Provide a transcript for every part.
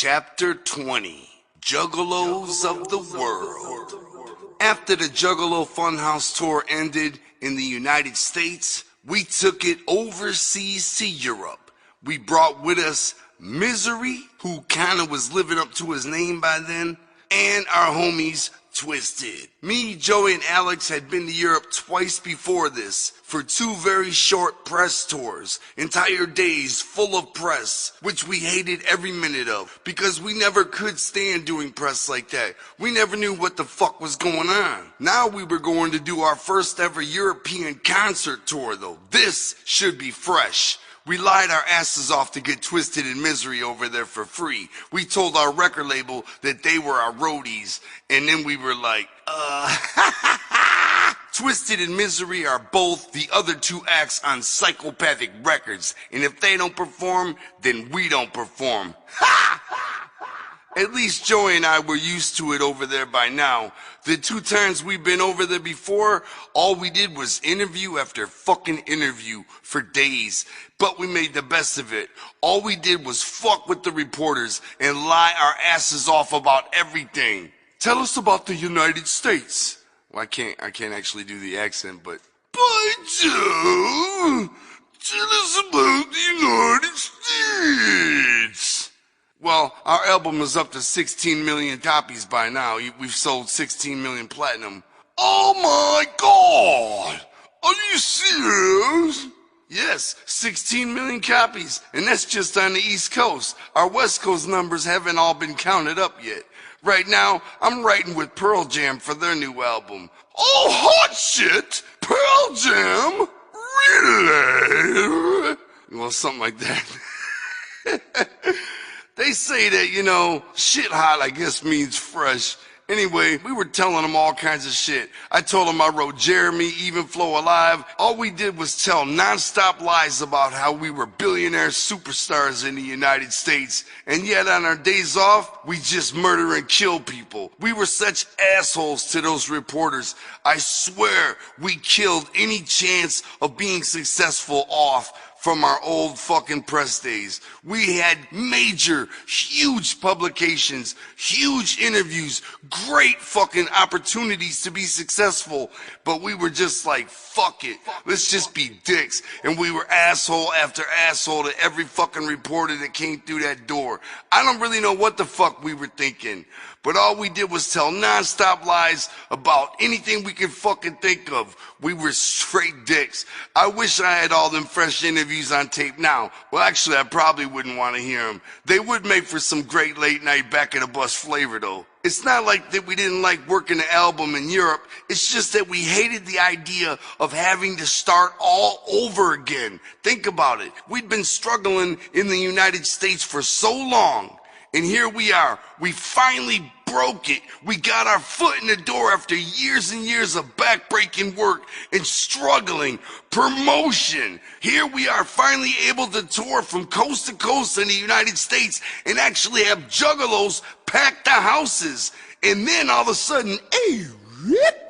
Chapter 20, Juggalos of the World. After the Juggalo Funhouse tour ended in the United States, we took it overseas to Europe. We brought with us Misery, who kinda was living up to his name by then, and our homies Twisted. Me, Joey, and Alex had been to Europe twice before this for 2 very short press tours, entire days full of press, which we hated every minute of because we never could stand doing press like that. We never knew what the fuck was going on. Now we were going to do our first ever European concert tour though. This should be fresh. We lied our asses off to get Twisted and Misery over there for free. We told our record label that they were our roadies, and then we were like, Twisted and Misery are both the other 2 acts on Psychopathic Records, and if they don't perform, then we don't perform. At least Joey and I were used to it over there by now. The 2 times we've been over there before, all we did was interview after fucking interview for days. But we made the best of it. All we did was fuck with the reporters and lie our asses off about everything. Tell us about the United States. Well, I can't actually do the accent, but... By Joe! Tell us about the United States! Well, our album is up to 16 million copies by now. We've sold 16 million platinum. Oh my God! Are you serious? Yes, 16 million copies, and that's just on the East Coast. Our West Coast numbers haven't all been counted up yet. Right now, I'm writing with Pearl Jam for their new album. Oh, hot shit! Pearl Jam? Really? Well, something like that. They say that, you know, shit hot I guess means fresh. Anyway, we were telling them all kinds of shit. I told them I wrote Jeremy, Even Flow Alive. All we did was tell non-stop lies about how we were billionaire superstars in the United States. And yet on our days off, we just murder and kill people. We were such assholes to those reporters. I swear we killed any chance of being successful off from our old fucking press days. We had major, huge publications, huge interviews, great fucking opportunities to be successful, but we were just like, fuck it, let's just be dicks. And we were asshole after asshole to every fucking reporter that came through that door. I don't really know what the fuck we were thinking, but all we did was tell non-stop lies about anything we could fucking think of. We were straight dicks. I wish I had all them fresh interviews on tape now. Well, actually, I probably wouldn't want to hear them. They would make for some great late night back of the bus flavor though. It's not like that we didn't like working the album in Europe. It's just that we hated the idea of having to start all over again. Think about it. We'd been struggling in the United States for so long. And here we are. We finally broke it. We got our foot in the door after years and years of backbreaking work and struggling. Promotion. Here we are finally able to tour from coast to coast in the United States and actually have juggalos pack the houses. And then all of a sudden, hey,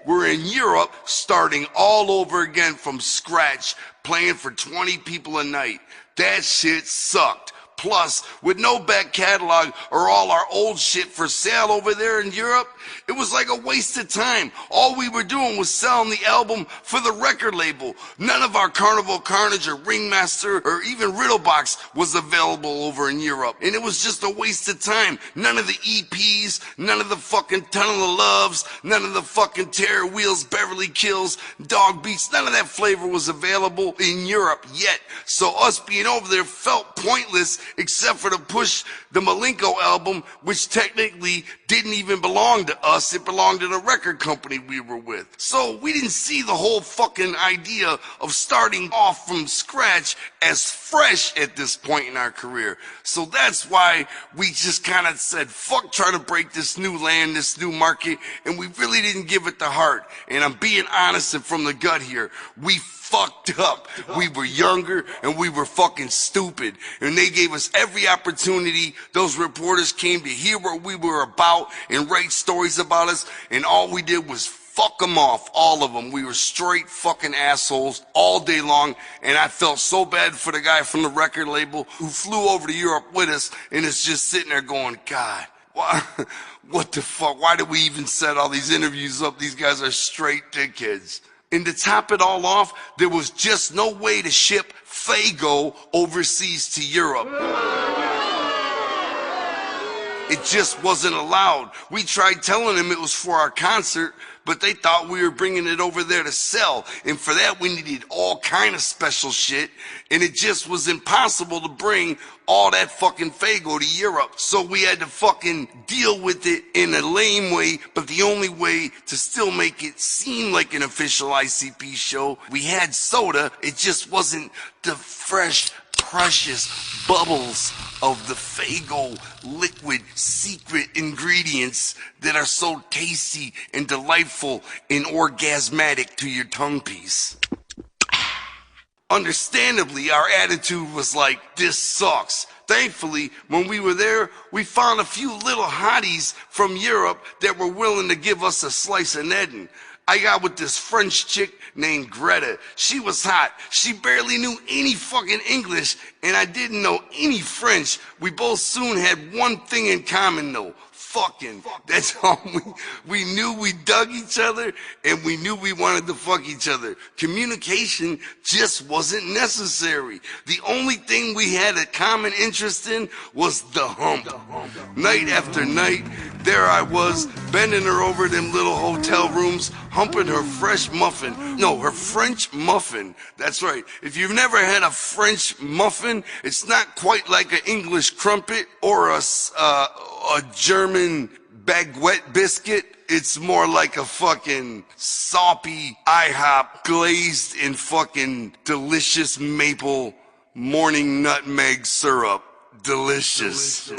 we're in Europe starting all over again from scratch, playing for 20 people a night. That shit sucked. Plus, with no back catalog or all our old shit for sale over there in Europe, it was like a waste of time. All we were doing was selling the album for the record label. None of our Carnival Carnage or Ringmaster or even Riddlebox was available over in Europe. And it was just a waste of time. None of the EPs, none of the fucking Tunnel of Loves, none of the fucking Terror Wheels, Beverly Kills, Dog Beats, none of that flavor was available in Europe yet. So us being over there felt pointless except for to push the Malenko album, which technically didn't even belong to us. It belonged to the record company we were with. So we didn't see the whole fucking idea of starting off from scratch as fresh at this point in our career. So that's why we just kind of said, fuck trying to break this new land, this new market, and we really didn't give it the heart. And I'm being honest and from the gut here. We fucked up. We were younger and we were fucking stupid. And they gave us every opportunity. Those reporters came to hear what we were about and write stories about us. And all we did was Fuck them off, all of them. We were straight fucking assholes all day long, and I felt so bad for the guy from the record label who flew over to Europe with us and is just sitting there going, God, why, what the fuck? Why did we even set all these interviews up? These guys are straight dickheads. And to top it all off, there was just no way to ship Faygo overseas to Europe. It just wasn't allowed. We tried telling them it was for our concert, but they thought we were bringing it over there to sell. And for that, we needed all kind of special shit. And it just was impossible to bring all that fucking Faygo to Europe. So we had to fucking deal with it in a lame way, but the only way to still make it seem like an official ICP show. We had soda, it just wasn't the fresh, precious bubbles of the Faygo liquid secret ingredients that are so tasty and delightful and orgasmatic to your tongue piece. Understandably, our attitude was like, this sucks. Thankfully, when we were there, we found a few little hotties from Europe that were willing to give us a slice of Neddin. I got with this French chick named Greta. She was hot. She barely knew any fucking English, and I didn't know any French. We both soon had one thing in common though. Fucking. That's all we knew. We dug each other, and we knew we wanted to fuck each other. Communication just wasn't necessary. The only thing we had a common interest in was the hump. Night after night, there I was, bending her over them little hotel rooms, humping her fresh muffin. No, her French muffin. That's right. If you've never had a French muffin, it's not quite like an English crumpet or a German baguette biscuit. It's more like a fucking soppy IHOP glazed in fucking delicious maple morning nutmeg syrup. Delicious.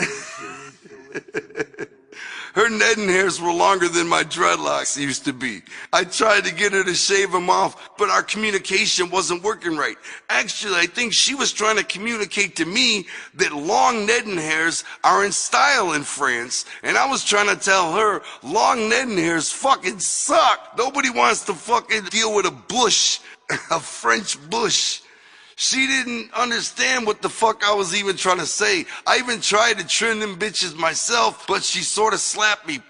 Her Neddin hairs were longer than my dreadlocks used to be. I tried to get her to shave them off, but our communication wasn't working right. Actually, I think she was trying to communicate to me that long Neddin hairs are in style in France, and I was trying to tell her long Neddin hairs fucking suck. Nobody wants to fucking deal with a bush, a French bush. She didn't understand what the fuck I was even trying to say. I even tried to trim them bitches myself, but she sort of slapped me.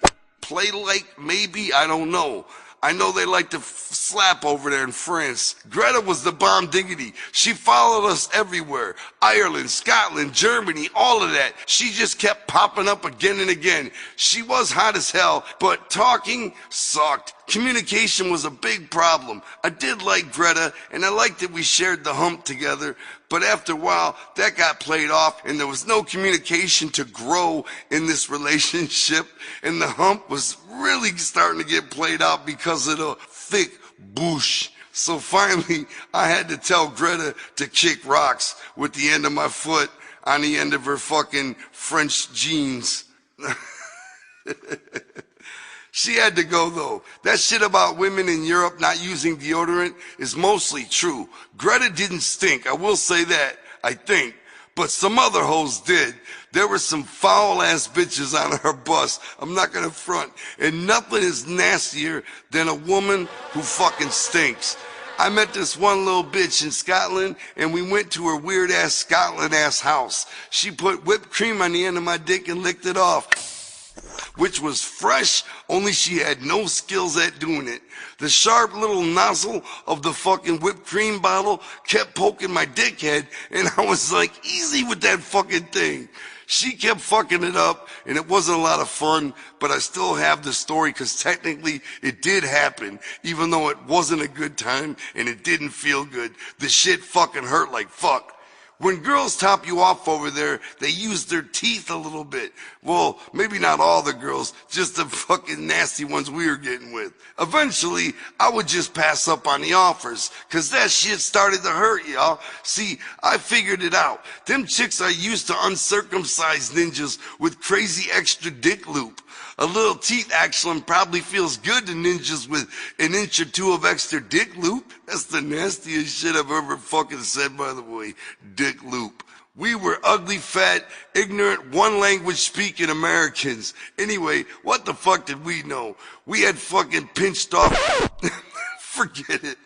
Play like, maybe, I don't know. I know they like to slap over there in France. Greta was the bomb diggity. She followed us everywhere. Ireland, Scotland, Germany, all of that. She just kept popping up again and again. She was hot as hell, but talking sucked. Communication was a big problem. I did like Greta, and I liked that we shared the hump together, but after a while, that got played off, and there was no communication to grow in this relationship, and the hump was really starting to get played out because of the thick bush. So finally, I had to tell Greta to kick rocks with the end of my foot on the end of her fucking French jeans. She had to go though. That shit about women in Europe not using deodorant is mostly true. Greta didn't stink, I will say that, I think. But some other hoes did. There were some foul ass bitches on her bus, I'm not gonna front. And nothing is nastier than a woman who fucking stinks. I met this one little bitch in Scotland, and we went to her weird ass Scotland ass house. She put whipped cream on the end of my dick and licked it off, which was fresh, only she had no skills at doing it. The sharp little nozzle of the fucking whipped cream bottle kept poking my dickhead, and I was like, easy with that fucking thing. She kept fucking it up, and it wasn't a lot of fun, but I still have the story because technically it did happen, even though it wasn't a good time and it didn't feel good. The shit fucking hurt like fuck. When girls top you off over there, they use their teeth a little bit. Well, maybe not all the girls, just the fucking nasty ones we were getting with. Eventually, I would just pass up on the offers, cause that shit started to hurt, y'all. See, I figured it out. Them chicks are used to uncircumcised ninjas with crazy extra dick loop. A little teeth action probably feels good to ninjas with an inch or two of extra dick loop. That's the nastiest shit I've ever fucking said, by the way. Dick loop. We were ugly, fat, ignorant, one language speaking Americans. Anyway, what the fuck did we know? We had fucking pinched off. Forget it.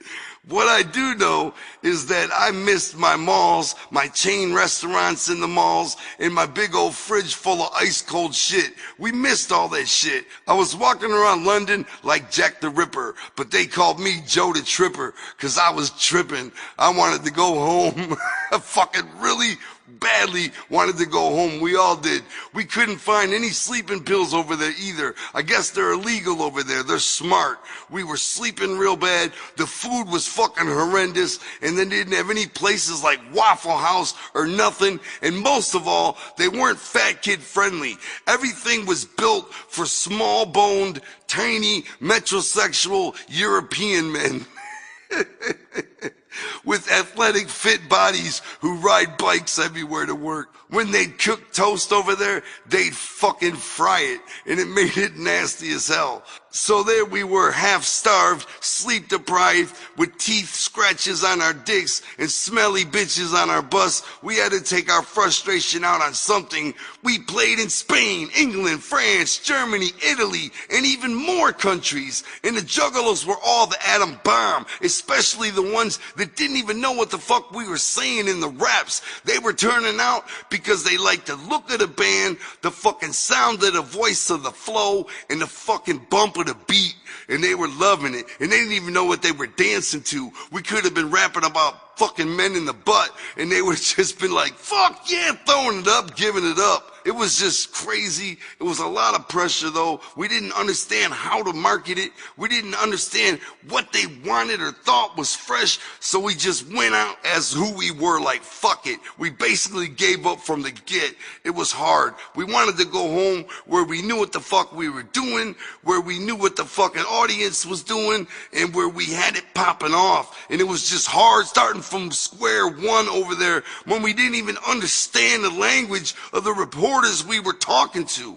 What I do know is that I missed my malls, my chain restaurants in the malls, and my big old fridge full of ice cold shit. We missed all that shit. I was walking around London like Jack the Ripper, but they called me Joe the Tripper, cause I was tripping. I wanted to go home. I fucking really badly wanted to go home. We all did. We couldn't find any sleeping pills over there either. I guess they're illegal over there. They're smart. We were sleeping real bad. The food was fucking horrendous, and they didn't have any places like Waffle House or nothing. And most of all, they weren't fat kid friendly. Everything was built for small boned, tiny, metrosexual European men. With athletic fit bodies who ride bikes everywhere to work. When they'd cook toast over there, they'd fucking fry it, and it made it nasty as hell. So there we were, half starved, sleep deprived, with teeth scratches on our dicks and smelly bitches on our bus. We had to take our frustration out on something. We played in Spain, England, France, Germany, Italy, and even more countries. And the juggalos were all the atom bomb, especially the ones that didn't even know what the fuck we were saying in the raps. They were turning out because they liked the look of the band, the fucking sound of the voice of the flow, and the fucking bump of the beat. And they were loving it, and they didn't even know what they were dancing to. We could have been rapping about fucking men in the butt, and they would have just been like, fuck yeah, throwing it up, giving it up. It was just crazy. It was a lot of pressure though. We didn't understand how to market it. We didn't understand what they wanted or thought was fresh. So we just went out as who we were, like fuck it. We basically gave up from the get. It was hard. We wanted to go home where we knew what the fuck we were doing, where we knew what the fucking audience was doing, and where we had it popping off. And it was just hard starting from square one over there when we didn't even understand the language of the reporters we were talking to.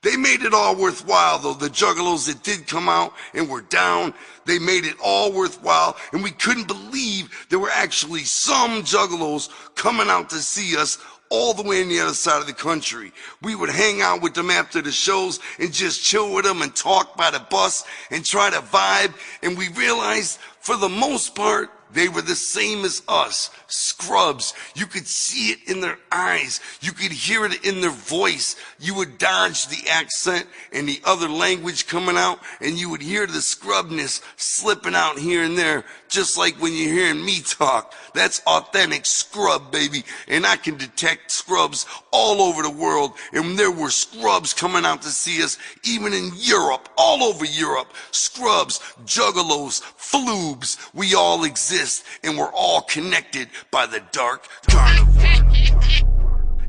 They made it all worthwhile though. The juggalos that did come out and were down, they made it all worthwhile, and we couldn't believe there were actually some juggalos coming out to see us all the way on the other side of the country. We would hang out with them after the shows and just chill with them and talk by the bus and try to vibe, and we realized for the most part they were the same as us, scrubs. You could see it in their eyes. You could hear it in their voice. You would dodge the accent and the other language coming out, and you would hear the scrubness slipping out here and there, just like when you're hearing me talk. That's authentic scrub, baby. And I can detect scrubs all over the world, and there were scrubs coming out to see us, even in Europe, all over Europe. Scrubs, juggalos, floobs, we all exist. And we're all connected by the dark carnivore.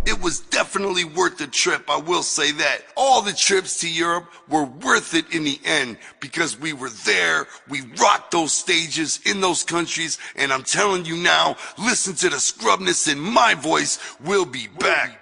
It was definitely worth the trip, I will say that. All the trips to Europe were worth it in the end because we were there, we rocked those stages in those countries, and I'm telling you now, listen to the scrubness in my voice, we'll be back.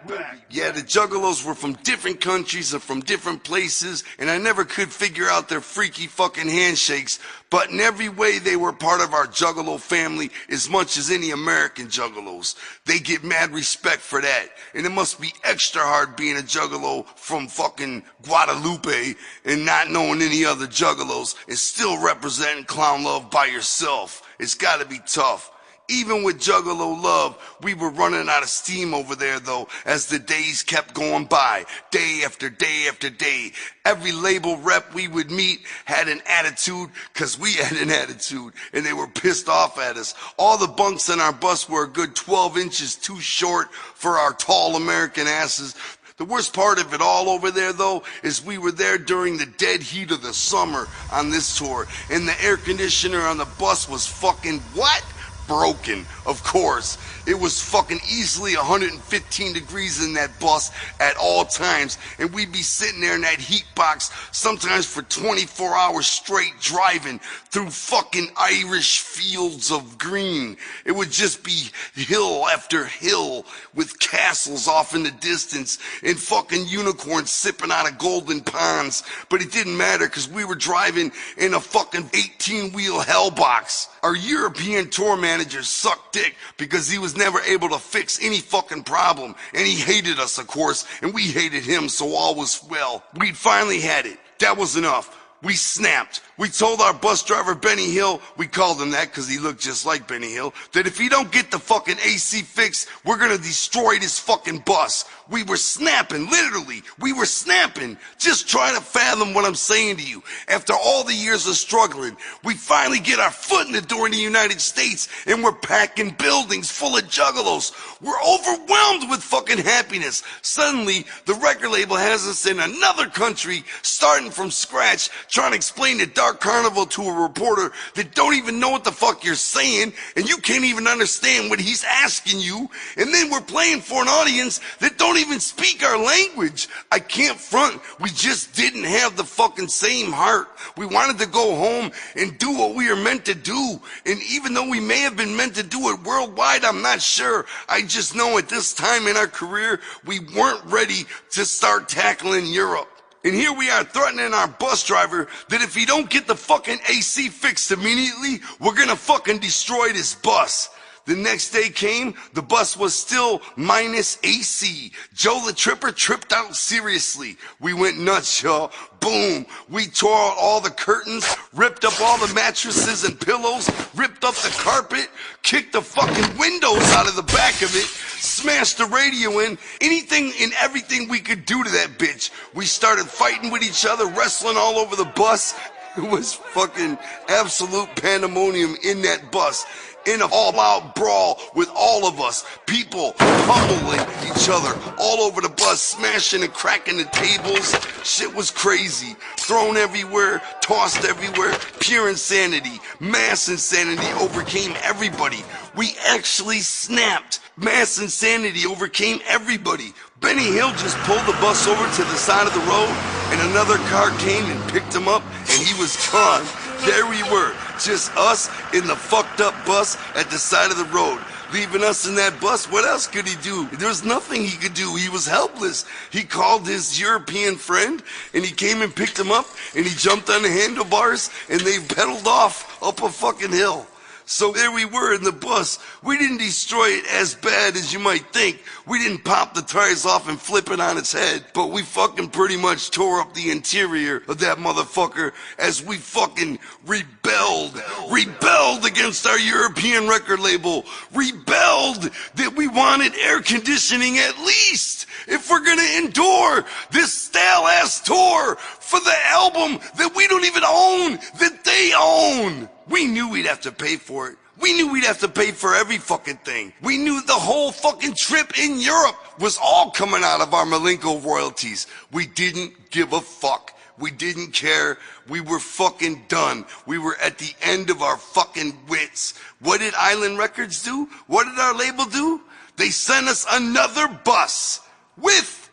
Yeah, the juggalos were from different countries and from different places, and I never could figure out their freaky fucking handshakes, but in every way they were part of our juggalo family as much as any American juggalos. They get mad respect for that. And it must be extra hard being a juggalo from fucking Guadalupe and not knowing any other juggalos and still representing clown love by yourself. It's gotta be tough. Even with Juggalo love, we were running out of steam over there though, as the days kept going by, day after day after day. Every label rep we would meet had an attitude, cause we had an attitude, and they were pissed off at us. All the bunks in our bus were a good 12 inches too short for our tall American asses. The worst part of it all over there though is we were there during the dead heat of the summer on this tour, and the air conditioner on the bus was fucking what? Broken, of course. It was fucking easily 115 degrees in that bus at all times, and we'd be sitting there in that heat box sometimes for 24 hours straight driving through fucking Irish fields of green. It would just be hill after hill with castles off in the distance and fucking unicorns sipping out of golden ponds, but it didn't matter because we were driving in a fucking 18-wheel hellbox. Our European tour manager manager sucked dick because he was never able to fix any fucking problem. And he hated us, of course, and we hated him, so all was well. We'd finally had it. That was enough. We snapped. We told our bus driver, Benny Hill, we called him that because he looked just like Benny Hill, that if he don't get the fucking AC fixed, we're gonna destroy this fucking bus. We were snapping, literally. We were snapping. Just try to fathom what I'm saying to you. After all the years of struggling, we finally get our foot in the door in the United States, and we're packing buildings full of juggalos. We're overwhelmed with fucking happiness. Suddenly, the record label has us in another country, starting from scratch, trying to explain the Dark Carnival to a reporter that don't even know what the fuck you're saying, and you can't even understand what he's asking you. And then we're playing for an audience that don't even speak our language. I can't front. We just didn't have the fucking same heart. We wanted to go home and do what we were meant to do. And even though we may have been meant to do it worldwide, I'm not sure. I just know at this time in our career, we weren't ready to start tackling Europe. And here we are threatening our bus driver that if he don't get the fucking AC fixed immediately, we're gonna fucking destroy this bus. The next day came, the bus was still minus AC. Joe the Tripper tripped out seriously. We went nuts, y'all. Boom. We tore out all the curtains, ripped up all the mattresses and pillows, ripped up the carpet, kicked the fucking windows out of the back of it, smashed the radio in, anything and everything we could do to that bitch. We started fighting with each other, wrestling all over the bus. It was fucking absolute pandemonium in that bus. In an all-out brawl with all of us, people pummeling each other all over the bus, smashing and cracking the tables. Shit was crazy. Thrown everywhere, tossed everywhere, pure insanity. Mass insanity overcame everybody. We actually snapped. Mass insanity overcame everybody. Benny Hill just pulled the bus over to the side of the road, and another car came and picked him up, and he was gone. There we were, just us in the fucked up bus at the side of the road. Leaving us in that bus, what else could he do? There's nothing he could do. He was helpless. He called his European friend, and he came and picked him up, and he jumped on the handlebars, and they pedaled off up a fucking hill. So there we were in the bus. We didn't destroy it as bad as you might think. We didn't pop the tires off and flip it on its head, but we fucking pretty much tore up the interior of that motherfucker as we fucking rebelled. Rebelled against our European record label. Rebelled that we wanted air conditioning at least if we're gonna endure this stale-ass tour for the album that we don't even own, that they own. We knew we'd have to pay for it. We knew we'd have to pay for every fucking thing. We knew the whole fucking trip in Europe was all coming out of our Malenko royalties. We didn't give a fuck. We didn't care. We were fucking done. We were at the end of our fucking wits. What did Island Records do? What did our label do? They sent us another bus with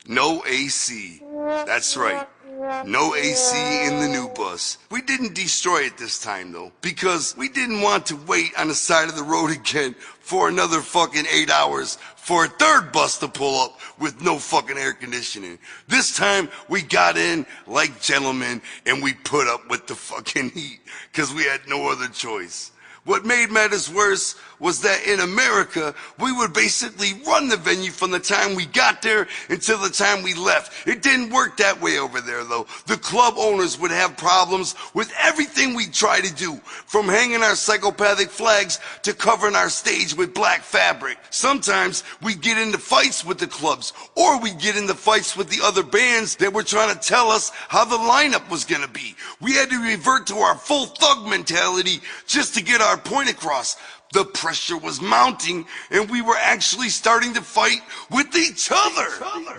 no AC. That's right. No AC in the new bus. We didn't destroy it this time though, because we didn't want to wait on the side of the road again for another fucking 8 hours for a third bus to pull up with no fucking air conditioning. This time we got in like gentlemen and we put up with the fucking heat because we had no other choice. What made matters worse was that in America, we would basically run the venue from the time we got there until the time we left. It didn't work that way over there, though. The club owners would have problems with everything we try to do, from hanging our psychopathic flags to covering our stage with black fabric. Sometimes we'd get into fights with the clubs, or we'd get into fights with the other bands that were trying to tell us how the lineup was gonna be. We had to revert to our full thug mentality just to get our point across. The pressure was mounting, and we were actually starting to fight with each other.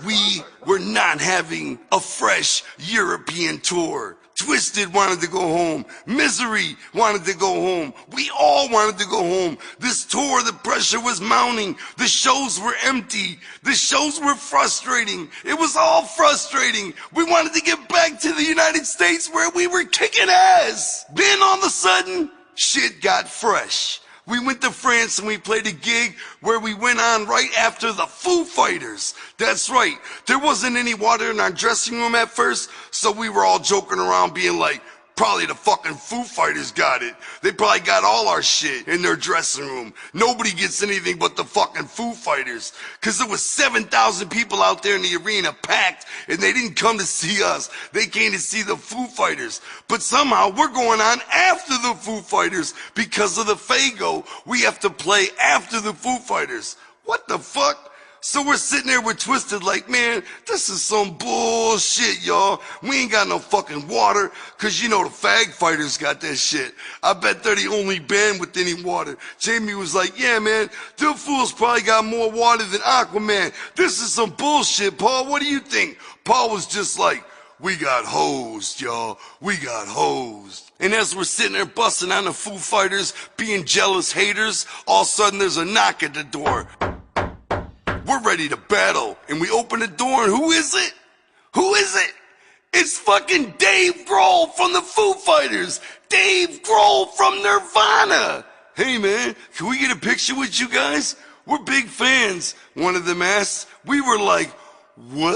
We were not having a fresh European tour. Twisted wanted to go home. Misery wanted to go home. We all wanted to go home. This tour, the pressure was mounting. The shows were empty. The shows were frustrating. It was all frustrating. We wanted to get back to the United States where we were kicking ass. Then all of a sudden, shit got fresh. We went to France and we played a gig where we went on right after the Foo Fighters. That's right. There wasn't any water in our dressing room at first, so we were all joking around being like, Probably the fucking Foo Fighters got it. They probably got all our shit in their dressing room. Nobody gets anything but the fucking Foo Fighters. Cause there was 7,000 people out there in the arena packed, and they didn't come to see us. They came to see the Foo Fighters. But somehow we're going on after the Foo Fighters because of the Fago. We have to play after the Foo Fighters. What the fuck? So we're sitting there, we're twisted like, man, this is some bullshit, y'all. We ain't got no fucking water, cause you know the fag fighters got that shit. I bet they're the only band with any water. Jamie was like, yeah, man, them fools probably got more water than Aquaman. This is some bullshit, Paul. What do you think? Paul was just like, we got hosed, y'all. We got hosed. And as we're sitting there busting on the Foo Fighters, being jealous haters, all of a sudden there's a knock at the door. We're ready to battle, and we open the door, and who is it? Who is it? It's fucking Dave Grohl from the Foo Fighters. Dave Grohl from Nirvana. Hey man, can we get a picture with you guys? We're big fans. One of them asked. We were like, what?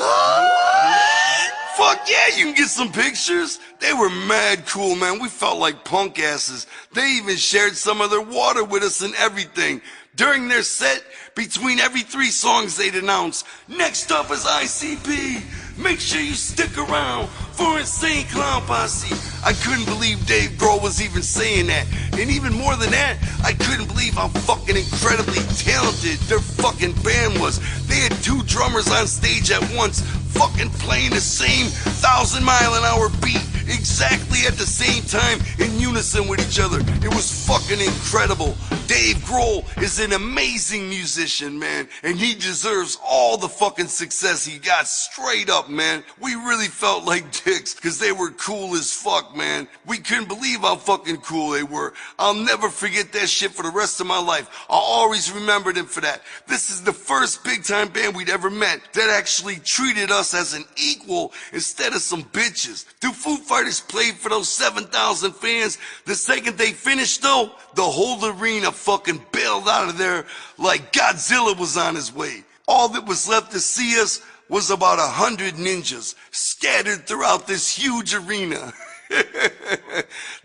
Fuck yeah, you can get some pictures. They were mad cool, man. We felt like punk asses. They even shared some of their water with us and everything. During their set, between every 3 songs they'd announce, next up is ICP. Make sure you stick around for Insane Clown Posse. I couldn't believe Dave Grohl was even saying that. And even more than that, I couldn't believe how fucking incredibly talented their fucking band was. They had 2 drummers on stage at once, fucking playing the same 1,000-mile-an-hour beat exactly at the same time in unison with each other. It was fucking incredible. Dave Grohl is an amazing musician, man, and he deserves all the fucking success he got, straight up, man. We really felt like dicks because they were cool as fuck, man. We couldn't believe how fucking cool they were. I'll never forget that shit for the rest of my life. I'll always remember them for that. This is the first big time band we'd ever met that actually treated us as an equal instead of some bitches. The Foo Fighters played for those 7,000 fans. The second they finished though, the whole arena fucking bailed out of there like Godzilla was on his way. All that was left to see us was about 100 ninjas scattered throughout this huge arena.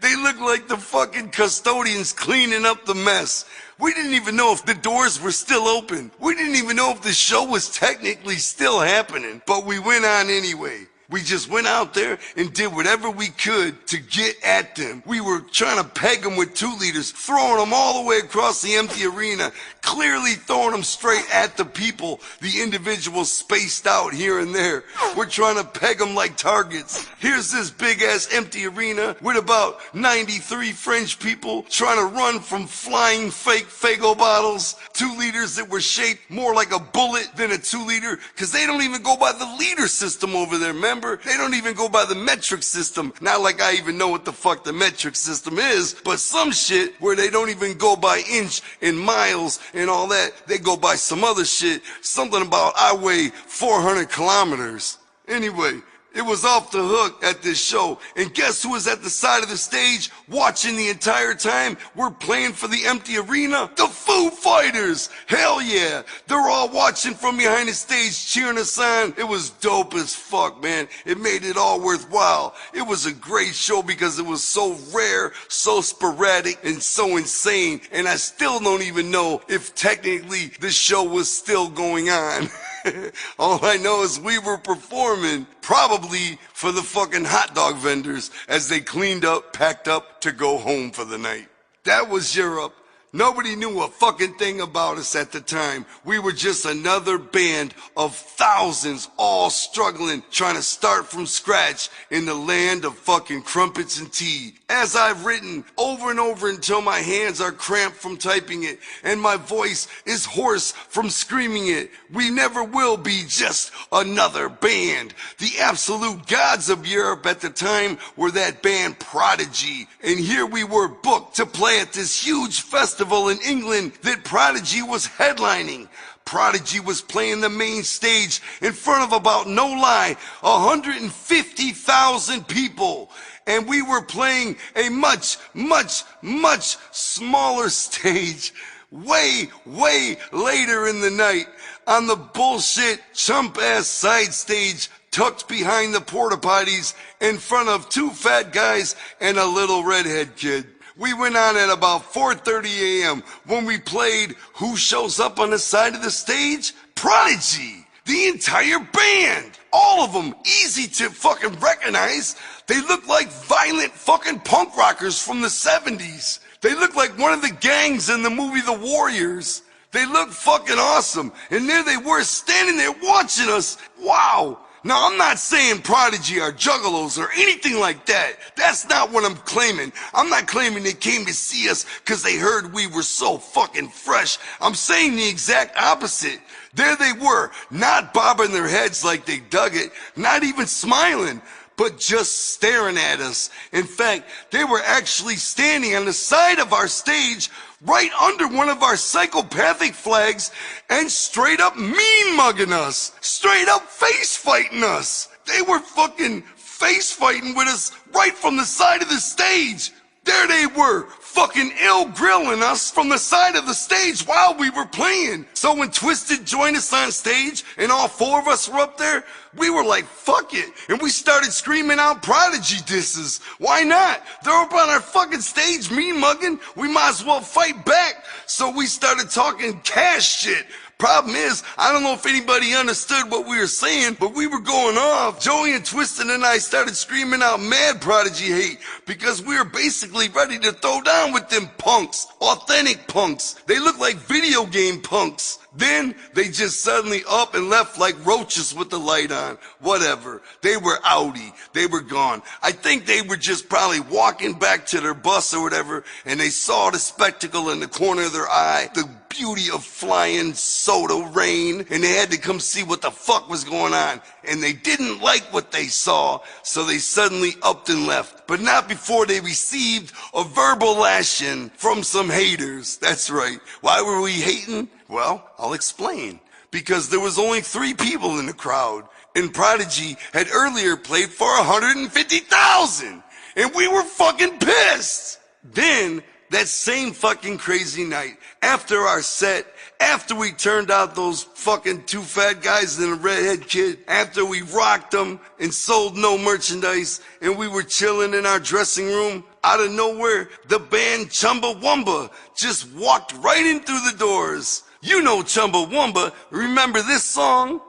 They looked like the fucking custodians cleaning up the mess. We didn't even know if the doors were still open. We didn't even know if the show was technically still happening, but we went on anyway. We just went out there and did whatever we could to get at them. We were trying to peg them with 2 liters, throwing them all the way across the empty arena, clearly throwing them straight at the people, the individuals spaced out here and there. We're trying to peg them like targets. Here's this big ass empty arena with about 93 French people trying to run from flying fake Fago bottles, 2 liters that were shaped more like a bullet than a 2 liter, cause they don't even go by the liter system over there, remember? They don't even go by the metric system. Not like I even know what the fuck the metric system is, but some shit where they don't even go by inch and miles and all that. They go by some other shit. Something about I weigh 400 kilometers. Anyway, it was off the hook at this show. And guess who was at the side of the stage watching the entire time we're playing for the empty arena? The Foo Fighters! Hell yeah! They're all watching from behind the stage, cheering us on. It was dope as fuck, man. It made it all worthwhile. It was a great show because it was so rare, so sporadic, and so insane. And I still don't even know if technically the show was still going on. All I know is we were performing, probably for the fucking hot dog vendors as they cleaned up, packed up to go home for the night. That was Europe. Nobody knew a fucking thing about us at the time. We were just another band of thousands all struggling, trying to start from scratch in the land of fucking crumpets and tea. As I've written over and over until my hands are cramped from typing it and my voice is hoarse from screaming it, we never will be just another band. The absolute gods of Europe at the time were that band Prodigy. And here we were booked to play at this huge festival in England that Prodigy was headlining. Prodigy was playing the main stage in front of about, no lie, 150,000 people. And we were playing a much, much, much smaller stage way, way later in the night on the bullshit chump-ass side stage tucked behind the porta potties in front of two fat guys and a little redhead kid. We went on at about 4:30 a.m. when we played Who Shows Up on the Side of the Stage? Prodigy. The entire band. All of them easy to fucking recognize. They look like violent fucking punk rockers from the 70s. They look like one of the gangs in the movie The Warriors. They look fucking awesome. And there they were standing there watching us. Wow. Now, I'm not saying Prodigy are juggalos or anything like that. That's not what I'm claiming. I'm not claiming they came to see us because they heard we were so fucking fresh. I'm saying the exact opposite. There they were, not bobbing their heads like they dug it, not even smiling, but just staring at us. In fact, they were actually standing on the side of our stage right under one of our psychopathic flags and straight up mean mugging us, straight up face fighting us. They were fucking face fighting with us right from the side of the stage. There they were, fucking ill grilling us from the side of the stage while we were playing. So when Twisted joined us on stage and all four of us were up there, we were like, fuck it. And we started screaming out Prodigy disses. Why not? They're up on our fucking stage mean mugging. We might as well fight back. So we started talking cash shit. Problem is, I don't know if anybody understood what we were saying, but we were going off. Joey and Twisted and I started screaming out mad Prodigy hate because we were basically ready to throw down with them punks, authentic punks. They look like video game punks. Then they just suddenly up and left like roaches with the light on. Whatever. They were outie. They were gone. I think they were just probably walking back to their bus or whatever, and they saw the spectacle in the corner of their eye, the beauty of flying soda rain, and they had to come see what the fuck was going on. And they didn't like what they saw, so they suddenly upped and left. But not before they received a verbal lashing from some haters. That's right. Why were we hating? Well, I'll explain. Because there was only 3 people in the crowd, and Prodigy had earlier played for 150,000, and we were fucking pissed. Then, that same fucking crazy night, after our set, after we turned out those fucking 2 fat guys and a redhead kid, after we rocked them and sold no merchandise, and we were chilling in our dressing room, out of nowhere, the band Chumbawamba just walked right in through the doors. You know Chumbawamba. Remember this song?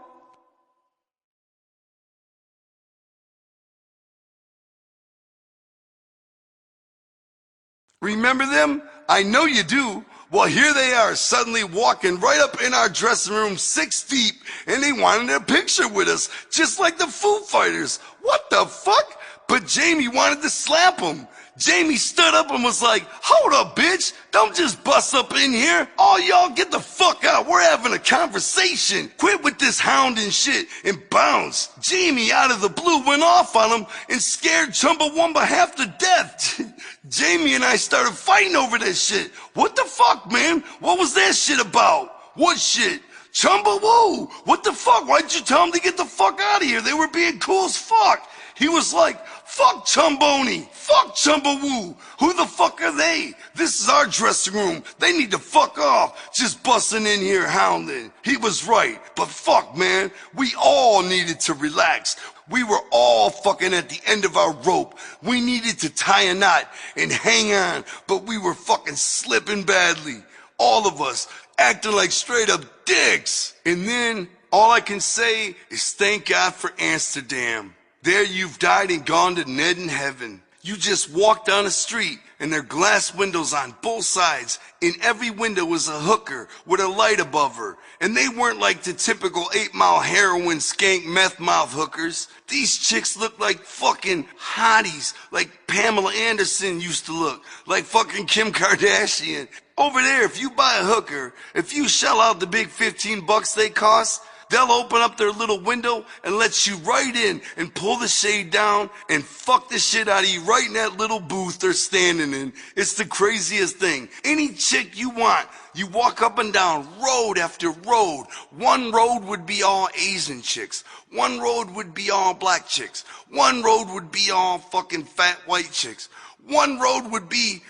Remember them? I know you do. Well, here they are suddenly walking right up in our dressing room 6 deep, and they wanted a picture with us, just like the Foo Fighters. What the fuck? But Jamie wanted to slap them. Jamie stood up and was like, hold up, bitch. Don't just bust up in here. All y'all get the fuck out. We're having a conversation. Quit with this hounding shit and bounce. Jamie, out of the blue, went off on him and scared Chumbawamba half to death. Jamie and I started fighting over that shit. What the fuck, man? What was that shit about? What shit? Chumbawoo! What the fuck? Why'd you tell him to get the fuck out of here? They were being cool as fuck. He was like, fuck Chumboni, fuck Chumbawoo. Who the fuck are they? This is our dressing room. They need to fuck off. Just busting in here hounding. He was right, but fuck, man. We all needed to relax. We were all fucking at the end of our rope. We needed to tie a knot and hang on, but we were fucking slipping badly. All of us acting like straight up dicks. And then all I can say is thank God for Amsterdam. There you've died and gone to Ned in heaven. You just walk down the street and there are glass windows on both sides. In every window was a hooker with a light above her. And they weren't like the typical 8 Mile heroin skank meth mouth hookers. These chicks looked like fucking hotties, like Pamela Anderson used to look, like fucking Kim Kardashian. Over there, if you buy a hooker, if you shell out the big $15 they cost, they'll open up their little window and let you right in and pull the shade down and fuck the shit out of you right in that little booth they're standing in. It's the craziest thing. Any chick you want, you walk up and down road after road. One road would be all Asian chicks. One road would be all black chicks. One road would be all fucking fat white chicks. One road would be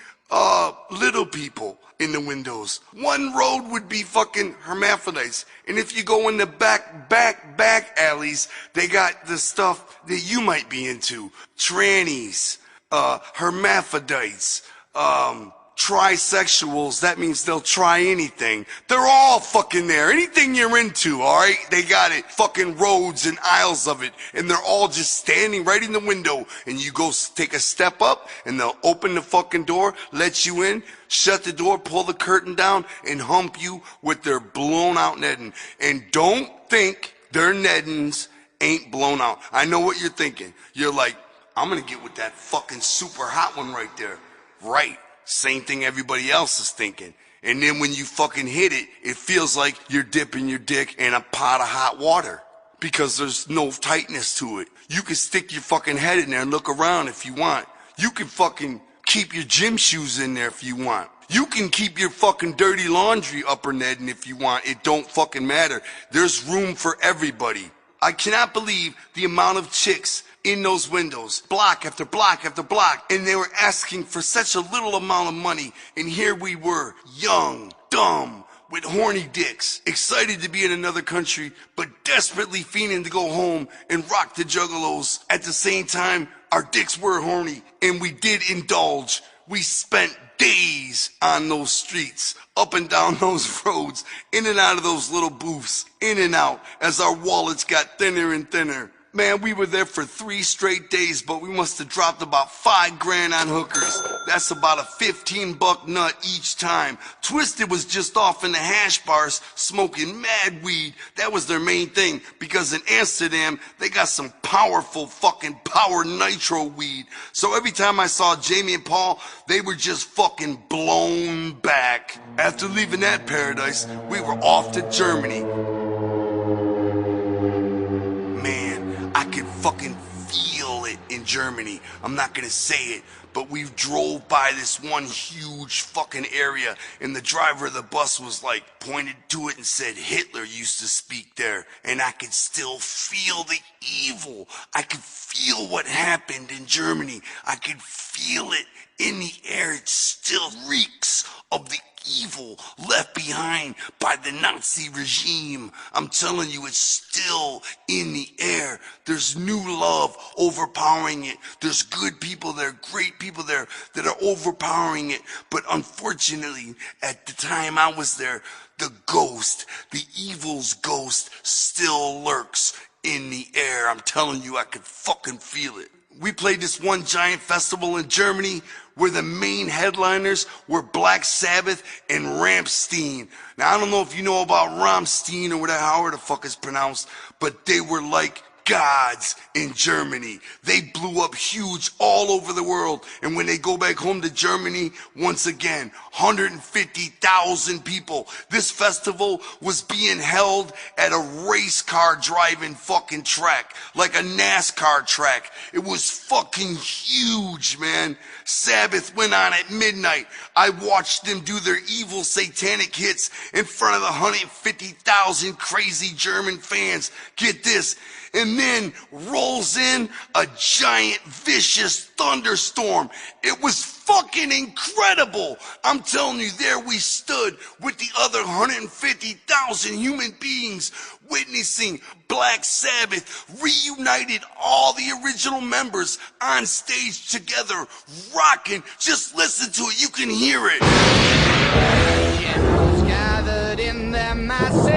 little people. in the windows. One road would be fucking hermaphrodites. And if you go in the back alleys, they got the stuff that you might be into. Trannies, hermaphrodites, trisexuals. That means they'll try anything. They're all fucking there. Anything you're into, alright? They got it. Fucking roads and aisles of it. And they're all just standing right in the window. And you go take a step up and they'll open the fucking door, let you in, shut the door, pull the curtain down, and hump you with their blown out netting. And don't think their nettings ain't blown out. I know what you're thinking. You're like, I'm gonna get with that fucking super hot one right there. Right. Same thing everybody else is thinking. And then when you fucking hit it, it feels like you're dipping your dick in a pot of hot water because there's no tightness to it. You can stick your fucking head in there and look around if you want. You can fucking keep your gym shoes in there if you want. You can keep your fucking dirty laundry upper netting if you want. It don't fucking matter. There's room for everybody. I cannot believe the amount of chicks in those windows, block after block after block, and they were asking for such a little amount of money, and here we were, young, dumb, with horny dicks, excited to be in another country, but desperately fiending to go home and rock the juggalos. At the same time, our dicks were horny, and we did indulge. We spent days on those streets, up and down those roads, in and out of those little booths, in and out, as our wallets got thinner and thinner. Man, we were there for 3 straight days, but we must have dropped about $5 grand on hookers. That's about a $15 nut each time. Twisted was just off in the hash bars smoking mad weed. That was their main thing, because in Amsterdam, they got some powerful fucking power nitro weed. So every time I saw Jamie and Paul, they were just fucking blown back. After leaving that paradise, we were off to Germany. I could fucking feel it in Germany. I'm not gonna say it, but we drove by this one huge fucking area, and the driver of the bus was like, pointed to it and said Hitler used to speak there, and I could still feel the evil. I could feel what happened in Germany. I could feel it in the air. It still reeks of the evil left behind by the Nazi regime. I'm telling you, it's still in the air. There's new love overpowering it. There's good people there, great people there that are overpowering it. But unfortunately, at the time I was there, the ghost, the evil's ghost, still lurks in the air. I'm telling you, I could fucking feel it. We played this one giant festival in Germany where the main headliners were Black Sabbath and Rammstein. Now, I don't know if you know about Rammstein or whatever, however the fuck it's pronounced, but they were like gods in Germany. They blew up huge all over the world. And when they go back home to Germany, once again, 150,000 people. This festival was being held at a race car driving fucking track, like a NASCAR track. It was fucking huge, man. Sabbath went on at midnight. I watched them do their evil satanic hits in front of the 150,000 crazy German fans. Get this. And then rolls in a giant vicious thunderstorm. It was fucking incredible. I'm telling you, there we stood with the other 150,000 human beings witnessing Black Sabbath reunited all the original members on stage together, rocking. Just listen to it, you can hear it. Generals gathered in their masses,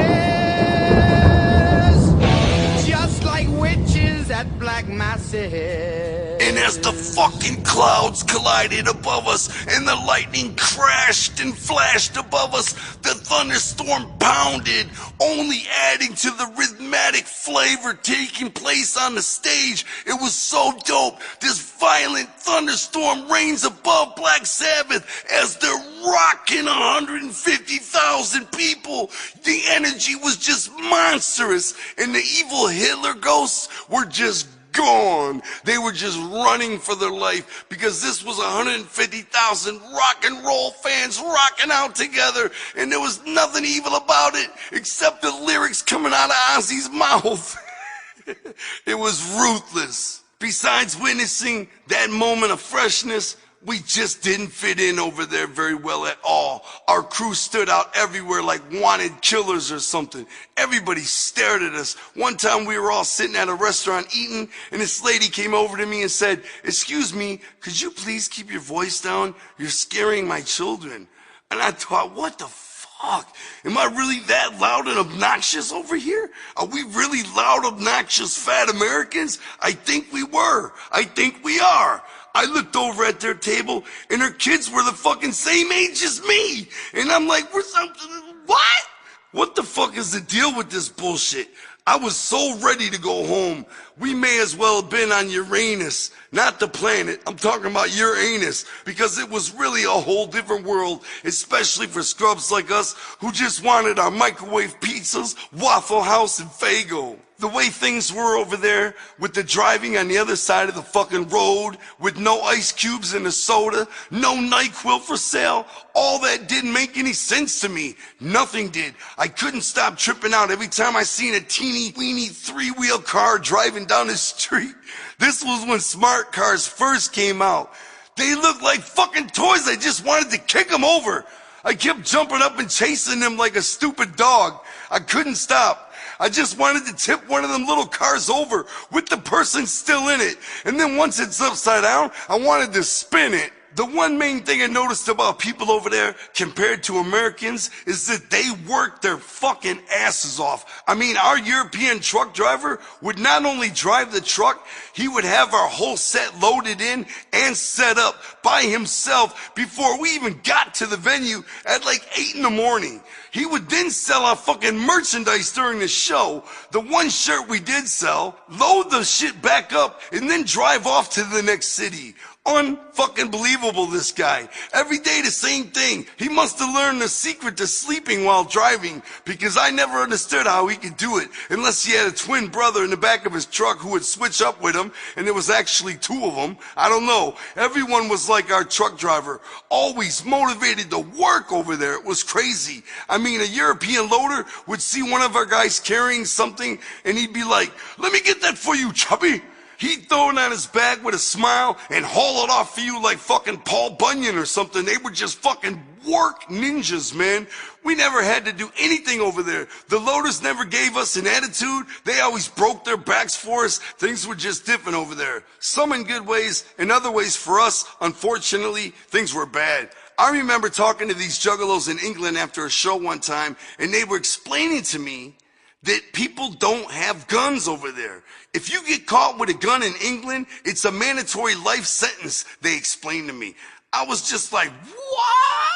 just like witches at black masses. And as the fucking clouds collided above us and the lightning crashed and flashed above us, the thunderstorm pounded, only adding to the rhythmic flavor taking place on the stage. It was so dope. This violent thunderstorm reigns above Black Sabbath as they're rocking 150,000 people. The energy was just monstrous, and the evil Hitler ghosts were just gone. They were just running for their life because this was 150,000 rock and roll fans rocking out together, and there was nothing evil about it except the lyrics coming out of Ozzy's mouth. It was ruthless. Besides witnessing that moment of freshness, We just didn't fit in over there very well at all. Our crew stood out everywhere like wanted killers or something. Everybody stared at us. One time we were all sitting at a restaurant eating, and this lady came over to me and said, "Excuse me, could you please keep your voice down? You're scaring my children." And I thought, what the fuck? Am I really that loud and obnoxious over here? Are we really loud, obnoxious, fat Americans? I think we were. I think we are. I looked over at their table, and her kids were the fucking same age as me. And I'm like, what? What the fuck is the deal with this bullshit? I was so ready to go home. We may as well have been on Uranus, not the planet. I'm talking about Uranus, because it was really a whole different world, especially for scrubs like us who just wanted our microwave pizzas, Waffle House, and Faygo. The way things were over there, with the driving on the other side of the fucking road, with no ice cubes in the soda, no NyQuil for sale, all that didn't make any sense to me. Nothing did. I couldn't stop tripping out every time I seen a teeny weeny three-wheel car driving down the street. This was when smart cars first came out. They looked like fucking toys. I just wanted to kick them over. I kept jumping up and chasing them like a stupid dog. I couldn't stop. I just wanted to tip one of them little cars over with the person still in it. And then once it's upside down, I wanted to spin it. The one main thing I noticed about people over there compared to Americans is that they work their fucking asses off. I mean, our European truck driver would not only drive the truck, he would have our whole set loaded in and set up by himself before we even got to the venue at like 8 in the morning. He would then sell our fucking merchandise during the show, the one shirt we did sell, load the shit back up, and then drive off to the next city. Unfucking believable, this guy. Every day the same thing. He must have learned the secret to sleeping while driving, because I never understood how he could do it unless he had a twin brother in the back of his truck who would switch up with him, and there was actually 2 of them. I don't know. Everyone was like our truck driver, always motivated to work over there. It was crazy. I mean, a European loader would see one of our guys carrying something, and he'd be like, "Let me get that for you, chubby." He'd throw it on his back with a smile and haul it off for you like fucking Paul Bunyan or something. They were just fucking work ninjas, man. We never had to do anything over there. The loaders never gave us an attitude. They always broke their backs for us. Things were just different over there. Some in good ways, in other ways for us, unfortunately, things were bad. I remember talking to these juggalos in England after a show one time, and they were explaining to me that people don't have guns over there. If you get caught with a gun in England, it's a mandatory life sentence, they explained to me. I was just like, what?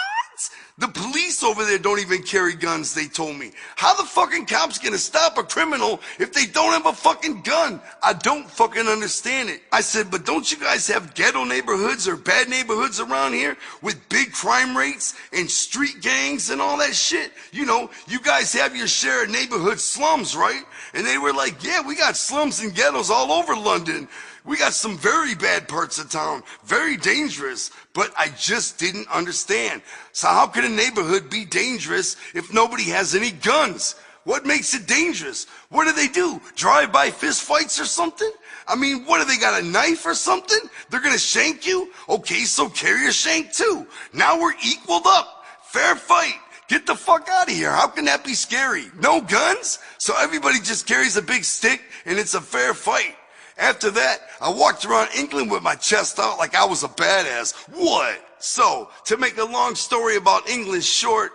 The police over there don't even carry guns, they told me. How the fucking cops gonna stop a criminal if they don't have a fucking gun? I don't fucking understand it. I said, but don't you guys have ghetto neighborhoods or bad neighborhoods around here with big crime rates and street gangs and all that shit? You know, you guys have your share of neighborhood slums, right? And they were like, yeah, we got slums and ghettos all over London. We got some very bad parts of town, very dangerous, but I just didn't understand. So how could a neighborhood be dangerous if nobody has any guns? What makes it dangerous? What do? Drive-by fist fights or something? I mean, what, do they got a knife or something? They're gonna shank you? Okay, so carry a shank too. Now we're equaled up. Fair fight. Get the fuck out of here. How can that be scary? No guns? So everybody just carries a big stick and it's a fair fight. After that, I walked around England with my chest out like I was a badass. What? So, to make a long story about England short,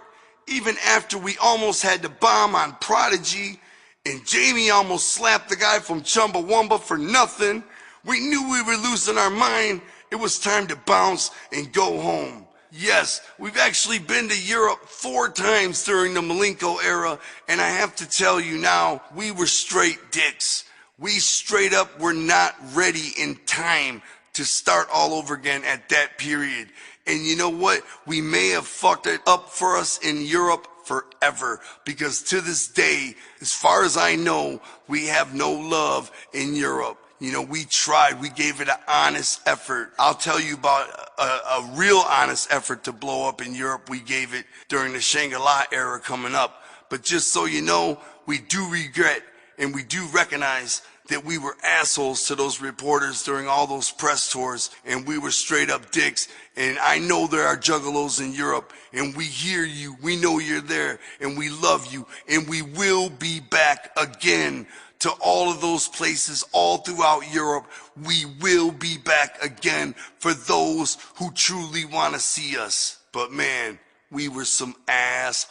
even after we almost had to bomb on Prodigy, and Jamie almost slapped the guy from Chumbawamba for nothing, we knew we were losing our mind. It was time to bounce and go home. Yes, we've actually been to Europe 4 times during the Malenko era, and I have to tell you now, we were straight dicks. We straight up were not ready in time to start all over again at that period. And you know what? We may have fucked it up for us in Europe forever, because to this day, as far as I know, we have no love in Europe. You know, we tried, we gave it an honest effort. I'll tell you about a real honest effort to blow up in Europe. We gave it during the Shangri-La era coming up. But just so you know, we do regret and we do recognize that we were assholes to those reporters during all those press tours, and we were straight up dicks. And I know there are juggalos in Europe, and we hear you, we know you're there, and we love you, and we will be back again to all of those places all throughout Europe. We will be back again for those who truly want to see us. But man, we were some assholes.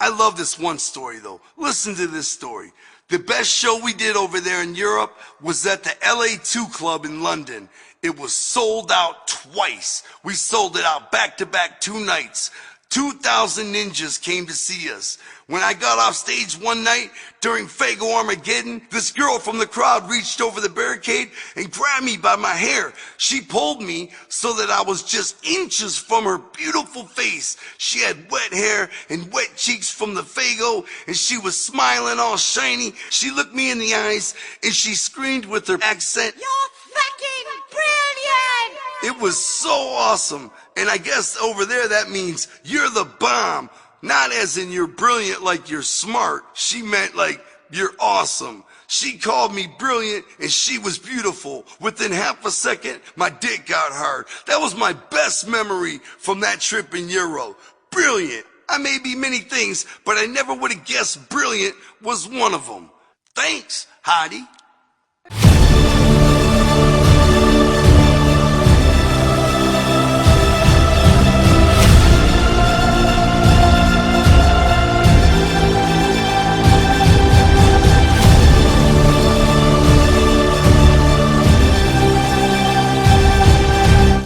I love this one story though. Listen to this story. The best show we did over there in Europe was at the LA2 Club in London. It was sold out twice. We sold it out back to back 2 nights. 2,000 ninjas came to see us. When I got off stage one night during Fago Armageddon, this girl from the crowd reached over the barricade and grabbed me by my hair. She pulled me so that I was just inches from her beautiful face. She had wet hair and wet cheeks from the Fago, and she was smiling all shiny. She looked me in the eyes and she screamed with her accent, "You're fucking brilliant!" It was so awesome. And I guess over there that means you're the bomb. Not as in you're brilliant like you're smart. She meant like you're awesome. She called me brilliant and she was beautiful. Within half a second, my dick got hard. That was my best memory from that trip in Euro. Brilliant. I may be many things, but I never would have guessed brilliant was one of them. Thanks, hottie.